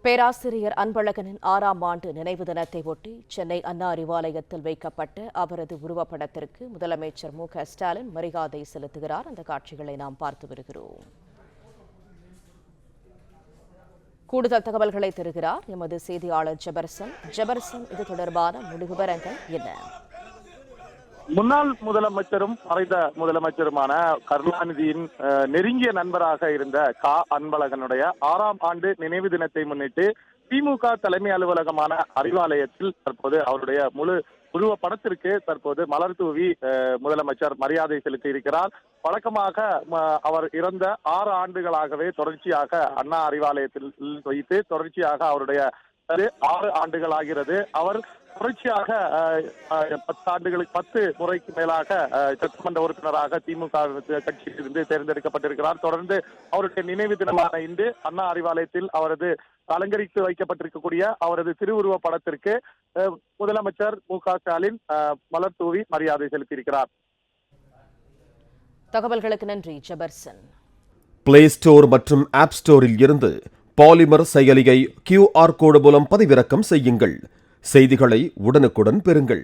பேராசிரியர் அன்பழகனின் 6ஆம் ஆண்டு நினைவு தினத்தை ஒட்டி சென்னை அண்ணா அறிவாலயத்தில் வைக்கப்பட்ட அவரது உருவப்படத்திற்கு முதலமைச்சர் மு.க.ஸ்டாலின் மரியாதை செலுத்துகிறார். அந்த காட்சிகளை நாம் பார்த்து வருகிறோம். கூடுதல் தகவல்களை தருகிறார் எமது செய்தியாளர் ஜெபர்சன். இது தொடர்பான முழு விவரங்கள் என்ன? முன்னாள் முதலமைச்சரும் மறைந்த முதலமைச்சருமான கருணாநிதியின் நெருங்கிய நண்பராக இருந்த அன்பழகனுடைய 6ஆம் ஆண்டு நினைவு தினத்தை முன்னிட்டு திமுக தலைமை அலுவலகமான அறிவாலயத்தில் தற்போது அவருடைய முழு உருவ படத்திற்கு தற்போது மலர் தூவி முதலமைச்சர் மரியாதை செலுத்தி இருக்கிறார். வழக்கமாக அவர் இறந்த 6 ஆண்டுகளாகவே தொடர்ச்சியாக அண்ணா அறிவாலயத்தில் வைத்து தொடர்ச்சியாக அவருடைய 6 ஆண்டுகள் ஆகிறது. அவர் தொடர்ச்சியாக 10 முறைக்கு மேலாக சட்டமன்ற உறுப்பினராக திமுக கட்சியிலிருந்து தேர்ந்தெடுக்கப்பட்டிருக்கிறார். தொடர்ந்து அவருடைய நினைவு தினமான இன்று அண்ணா அறிவாலயத்தில் அவரது அலங்கரித்து வைக்கப்பட்டிருக்கக்கூடிய அவரது திருவுருவ படத்திற்கு முதலமைச்சர் மு.க.ஸ்டாலின் மலர் தூவி மரியாதை செலுத்தியிருக்கிறார். தகவல்களுக்கு நன்றி ஜெபர்சன். பிளே ஸ்டோர் மற்றும் ஆப் ஸ்டோரில் இருந்து பாலிமர் செயலியை QR கோடு மூலம் பதிவிறக்கம் செய்யுங்கள். செய்திகளை உடனுக்குடன் பெறுங்கள்.